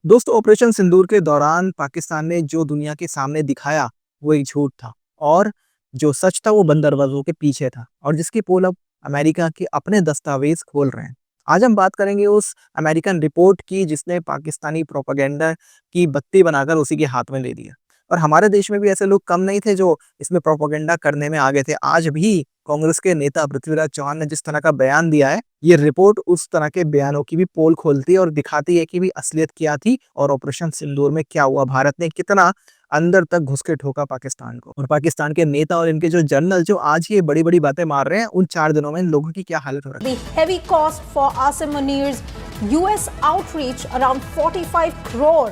दोस्तों, ऑपरेशन सिंदूर के दौरान पाकिस्तान ने जो दुनिया के सामने दिखाया वो एक झूठ था और जो सच था वो बंद दरवाजों के पीछे था और जिसकी पोल अब अमेरिका के अपने दस्तावेज खोल रहे हैं। आज हम बात करेंगे उस अमेरिकन रिपोर्ट की जिसने पाकिस्तानी प्रोपेगेंडा की बत्ती बनाकर उसी के हाथ में ले दिया। और हमारे देश में भी ऐसे लोग कम नहीं थे जो इसमें प्रोपेगेंडा करने में आगे थे। आज भी कांग्रेस के नेता पृथ्वीराज चौहान ने जिस तरह का बयान दिया है, ये रिपोर्ट उस तरह के बयानों की भी पोल खोलती है और दिखाती है कि भी असलियत क्या थी और ऑपरेशन सिंदूर में क्या हुआ। भारत ने कितना अंदर तक घुस के ठोका पाकिस्तान को, और पाकिस्तान के नेता और इनके जो जनरल जो आज ये बड़ी-बड़ी बातें मार रहे हैं, उन 4 दिनों में इन लोगों की क्या हालत हो रही है। The heavy cost for Asim Munir's US outreach around 45 crore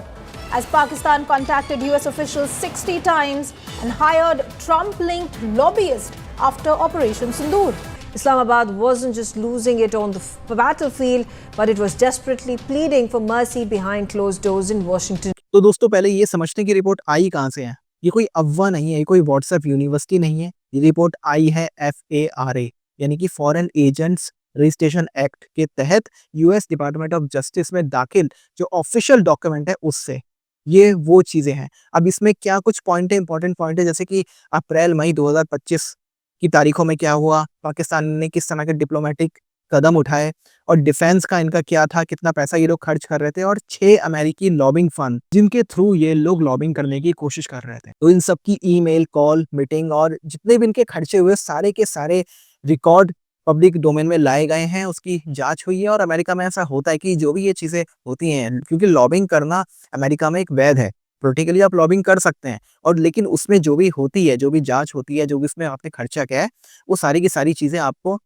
as Pakistan contacted US officials 60 times and hired Trump-linked lobbyists after Operation Sindoor. Islamabad wasn't just losing it on the battlefield, but it was desperately pleading for mercy behind closed doors in Washington. तो दोस्तों, पहले ये समझते हैं कि report आई कहाँ से है। ये कोई अफ़वाह नहीं है, ये कोई व्हाट्सएप यूनिवर्सिटी नहीं है। ये रिपोर्ट आई है FARA यानी कि फॉरेन एजेंट्स रजिस्ट्रेशन एक्ट के तहत यूएस डिपार्टमेंट ऑफ जस्टिस में दाखिल जो ऑफिशियल डॉक्यूमेंट है उससे। ये वो चीज़ें हैं। अब इसमें क्या कुछ पॉइंट है, इंपॉर्टेंट पॉइंट है, जैसे कि अप्रैल मई 2025 की तारीखों में क्या हुआ, पाकिस्तान ने किस तरह के डिप्लोमेटिक कदम उठाए और डिफेंस का इनका क्या था, कितना पैसा ये लोग खर्च कर रहे थे, और 6 अमेरिकी लॉबिंग फंड जिनके थ्रू ये लोग लॉबिंग करने की कोशिश कर रहे थे। तो इन सब की ईमेल, कॉल, मीटिंग और जितने भी इनके खर्चे हुए सारे के सारे रिकॉर्ड पब्लिक डोमेन में लाए गए हैं, उसकी जाँच हुई है। और अमेरिका में ऐसा होता है कि जो भी ये चीज़ें होती हैं, क्योंकि लॉबिंग करना अमेरिका में एक वैध है। पॉलिटिकली आप लॉबिंग कर सकते हैं, और लेकिन उसमें जो भी होती है, जो भी जाँच होती है, जो भी उसमें आपने खर्चा किया है, वो सारी की सारी चीज़ें आपको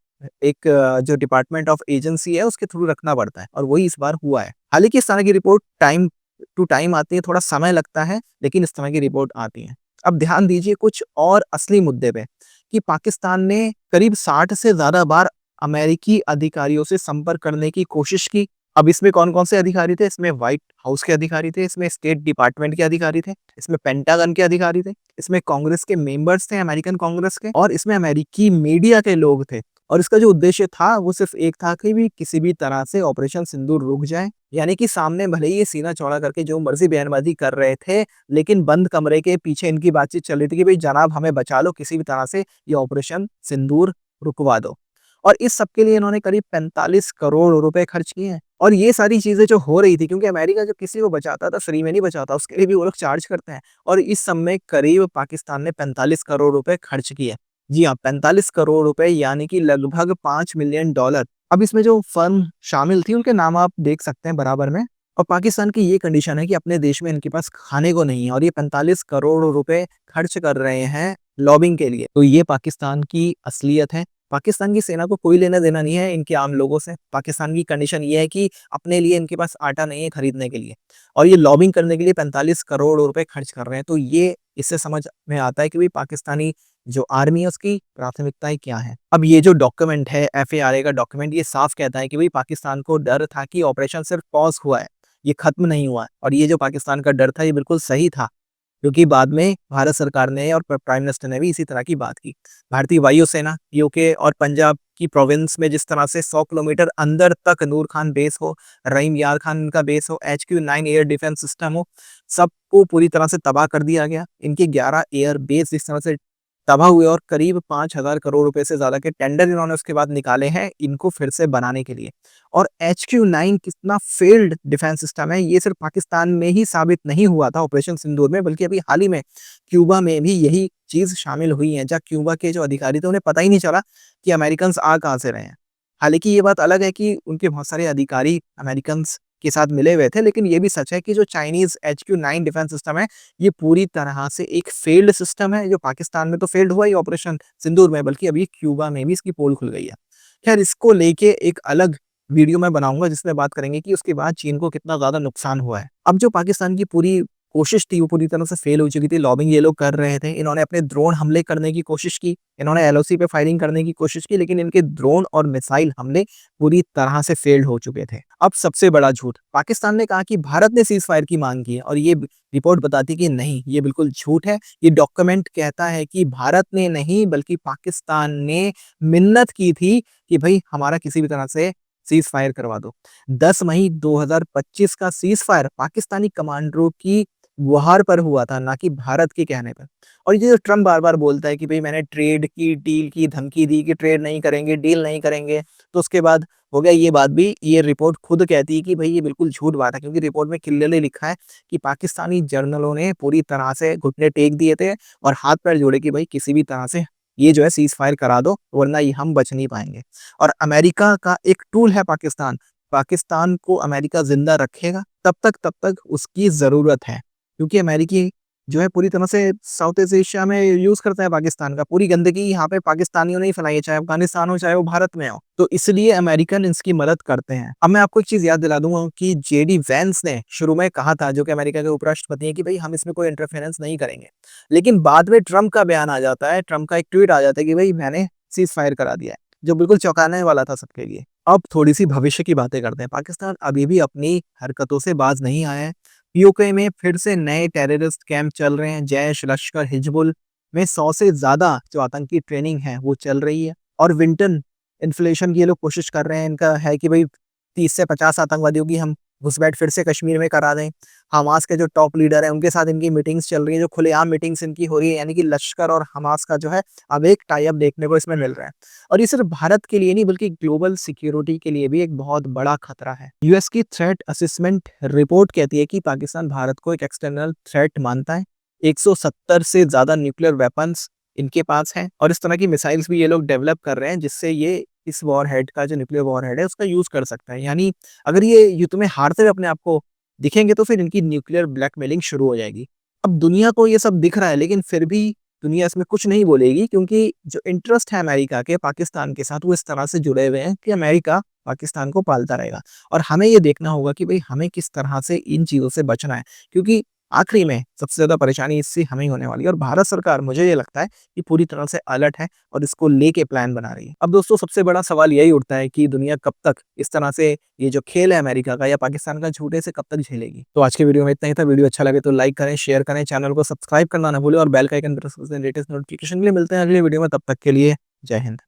एक जो डिपार्टमेंट ऑफ एजेंसी है उसके थ्रू रखना पड़ता है, और वही इस बार हुआ है। हालाँकि इस तरह की रिपोर्ट टाइम टू टाइम आती है, थोड़ा समय लगता है, लेकिन इस तरह की रिपोर्ट आती है। अब ध्यान दीजिए कुछ और असली मुद्दे पे, कि पाकिस्तान ने करीब 60 से ज़्यादा बार अमेरिकी अधिकारियों से संपर्क करने की कोशिश की। अब इसमें कौन-कौन से अधिकारी थे? इसमें व्हाइट हाउस के अधिकारी थे, इसमें स्टेट डिपार्टमेंट के अधिकारी थे, इसमें पेंटागन के अधिकारी थे, इसमें कांग्रेस के मेंबर्स थे, अमेरिकन कांग्रेस के, और इसमें अमेरिकी मीडिया के लोग थे। और इसका जो उद्देश्य था वो सिर्फ एक था कि भी किसी भी तरह से ऑपरेशन सिंदूर रुक जाए। यानी कि सामने भले ही ये सीना चौड़ा करके जो मर्ज़ी बयानबाज़ी कर रहे थे, लेकिन बंद कमरे के पीछे इनकी बातचीत चल रही थी कि भई जनाब हमें बचा लो, किसी भी तरह से ये ऑपरेशन सिंदूर रुकवा दो। और इस सब के लिए इन्होंने करीब 45 करोड़ रुपए खर्च किए हैं। और ये सारी चीज़ें जो हो रही थी, क्योंकि अमेरिका जब किसी को बचाता था फ्री में नहीं बचाता, उसके लिए भी वो लोग चार्ज करते हैं। और इस सब में करीब पाकिस्तान ने 45 करोड़ रुपए खर्च किए। जी हाँ, 45 करोड़ रुपए यानी कि लगभग $5 मिलियन। अब इसमें जो फर्म शामिल थी उनके नाम आप देख सकते हैं बराबर में। और पाकिस्तान की ये कंडीशन है कि अपने देश में इनके पास खाने को नहीं है, और ये 45 करोड़ रुपए खर्च कर रहे हैं लॉबिंग के लिए। तो ये पाकिस्तान की असलियत है। पाकिस्तान की सेना को कोई लेना-देना नहीं है इनके आम लोगों से। पाकिस्तान की कंडीशन ये है कि अपने लिए इनके पास आटा नहीं है खरीदने के लिए, और ये लॉबिंग करने के लिए 45 करोड़ रुपए खर्च कर रहे हैं। तो ये इससे समझ में आता है कि भाई पाकिस्तानी जो आर्मी है उसकी प्राथमिकताएँ क्या हैं। अब ये जो डॉक्यूमेंट है FARA का डॉक्यूमेंट, ये साफ कहता है कि भाई पाकिस्तान को डर था कि ऑपरेशन सिर्फ पॉज़ हुआ है, ये खत्म नहीं हुआ है। और ये जो पाकिस्तान का डर था ये बिल्कुल सही था, क्योंकि बाद में भारत सरकार ने और प्राइम मिनिस्टर ने भी इसी तरह की बात की। भारतीय वायुसेना यूके और पंजाब की प्रोविंस में जिस तरह से 100 किलोमीटर अंदर तक नूर खान बेस हो, रहीम यार खान का बेस हो, HQ-9 एयर डिफेंस सिस्टम हो, सबको पूरी तरह से तबाह कर दिया गया। इनके 11 एयर बेस जिस तरह से तबाह हुए, और करीब 5,000 करोड़ रुपए से ज़्यादा के टेंडर इन्होंने उसके बाद निकाले हैं इनको फिर से बनाने के लिए। और HQ-9 कितना फेल्ड डिफेंस सिस्टम है, ये सिर्फ पाकिस्तान में ही साबित नहीं हुआ था ऑपरेशन सिंदूर में, बल्कि अभी हाल ही में क्यूबा में भी यही चीज़ शामिल हुई है, जहाँ क्यूबा के जो अधिकारी थे उन्हें पता ही नहीं चला कि अमेरिकन्स आ कहाँ से रहे हैं। हालाँकि ये बात अलग है कि उनके बहुत सारे अधिकारी अमेरिकन्स के साथ मिले हुए थे, लेकिन ये भी सच है कि जो चाइनीज़ HQ-9 डिफेंस सिस्टम है, ये पूरी तरह से एक फेल्ड सिस्टम है, जो पाकिस्तान में तो फेल्ड हुआ ही ऑपरेशन सिंदूर में, बल्कि अभी क्यूबा में भी इसकी पोल खुल गई है। खैर, इसको लेके एक अलग वीडियो मैं बनाऊँगा जिसमें बात करेंगे कि उसके बाद चीन को कितना ज़्यादा नुकसान हुआ है। अब जो पाकिस्तान की पूरी कोशिश थी वो पूरी तरह से फेल हो चुकी थी, लॉबिंग ये लोग कर रहे थे। इन्होंने अपने ड्रोन हमले करने की कोशिश की, इन्होंने LOC पे फायरिंग करने की कोशिश की, लेकिन इनके ड्रोन और मिसाइल हमले पूरी तरह से फेल्ड हो चुके थे। अब सबसे बड़ा झूठ, पाकिस्तान ने कहा कि भारत ने सीज़ फायर की माँग की है, और ये रिपोर्ट बताती है कि नहीं, ये बिल्कुल झूठ है। ये डॉक्यूमेंट कहता है कि भारत ने नहीं बल्कि पाकिस्तान ने मिन्नत की थी कि भई हमारा किसी भी तरह से सीज फायर करवा दो। 10 मई 2025 का सीज फायर पाकिस्तानी कमांडरों की गुहार पर हुआ था, ना कि भारत के कहने पर। और ये जो ट्रम्प बार-बार बोलता है कि भई मैंने ट्रेड की, डील की, धमकी दी कि ट्रेड नहीं करेंगे, डील नहीं करेंगे, तो उसके बाद हो गया ये बात भी, ये रिपोर्ट खुद कहती है कि भई ये बिल्कुल झूठ बात है, क्योंकि रिपोर्ट में क्लियरली लिखा है कि पाकिस्तानी जर्नलों ने पूरी तरह से घुटने टेक दिए थे और हाथ-पैर जोड़े कि भई किसी भी तरह से ये जो है सीज़ फायर करा दो, वरना ये हम बच नहीं पाएँगे। और अमेरिका का एक टूल है पाकिस्तान, पाकिस्तान को अमेरिका ज़िंदा रखेगा तब तक उसकी ज़रूरत है। क्योंकि अमेरिकी जो है पूरी तरह से साउथ ईस्ट एशिया में यूज़ करता है पाकिस्तान का। पूरी गंदगी यहाँ पे पाकिस्तानियों ने ही फैलाई है, चाहे अफ़गानिस्तान हो, चाहे वो भारत में हो। तो इसलिए अमेरिकन इसकी मदद करते हैं। अब मैं आपको एक चीज़ याद दिला दूँगा कि जेडी वेंस ने शुरू में कहा था, जो कि अमेरिका के उपराष्ट्रपति हैं, कि भई हम इसमें कोई इंटरफेरेंस नहीं करेंगे। लेकिन बाद में ट्रम्प का बयान आ जाता है, ट्रम्प का एक ट्वीट आ जाता है कि भई मैंने सीज़ फायर करा दिया है, जो बिल्कुल चौंकाने वाला था सबके लिए। अब थोड़ी-सी भविष्य की बातें करते हैं। पाकिस्तान अभी भी अपनी हरकतों से बाज़ नहीं आया है। यूके में फिर से नए टेररिस्ट कैंप चल रहे हैं। जैश, लश्कर, हिजबुल में 100 से ज़्यादा जो आतंकी ट्रेनिंग है वो चल रही है। और विंटन इन्फ्लेशन की ये लोग कोशिश कर रहे हैं। इनका है कि भई 30 से 50 आतंकवादियों की हम घुसपैठ फिर से कश्मीर में करा दें। हमास के जो टॉप लीडर हैं उनके साथ इनकी मीटिंग्स चल रही है, जो खुलेआम मीटिंग्स इनकी हो रही है, यानी कि लश्कर और हमास का जो है अब एक टाई अप देखने को इसमें मिल रहा है। और ये सिर्फ भारत के लिए नहीं, बल्कि ग्लोबल सिक्योरिटी के लिए भी एक बहुत बड़ा खतरा है। यूएस की थ्रेट असेसमेंट रिपोर्ट कहती है कि पाकिस्तान भारत को एक एक्सटर्नल थ्रेट मानता है। 170 से ज़्यादा न्यूक्लियर वेपन्स इनके पास हैं और इस तरह की मिसाइल्स भी ये लोग डेवलप कर रहे हैं, जिससे ये इस वॉरहेड का, जो न्यूक्लियर वॉरहेड है, उसका यूज़ कर सकता है। यानी अगर ये युद्ध में हारते हुए अपने आप को दिखेंगे तो फिर इनकी न्यूक्लियर ब्लैकमेलिंग शुरू हो जाएगी। अब दुनिया को ये सब दिख रहा है, लेकिन फिर भी दुनिया इसमें कुछ नहीं बोलेगी, क्योंकि जो इंटरेस्ट है अमेरिका के पाकिस्तान के साथ, वो इस तरह से जुड़े हुए हैं कि अमेरिका पाकिस्तान को पालता रहेगा। और हमें ये देखना होगा कि भई हमें किस तरह से इन चीज़ों से बचना है, क्योंकि आखिरी में सबसे ज़्यादा परेशानी इससे हमें ही होने वाली है। और भारत सरकार, मुझे ये लगता है कि पूरी तरह से अलर्ट है और इसको लेके प्लान बना रही है। अब दोस्तों, सबसे बड़ा सवाल यही उठता है कि दुनिया कब तक इस तरह से ये जो खेल है अमेरिका का या पाकिस्तान का, झूठे से कब तक झेलेगी। तो आज के वीडियो में इतना ही था। वीडियो अच्छा लगे तो लाइक करें, शेयर करें, चैनल को सब्सक्राइब करना ना भूलें और बेल का आइकन प्रेस करें लेटेस्ट नोटिफिकेशन के लिए। मिलते हैं अगले वीडियो में, तब तक के लिए जय हिंद।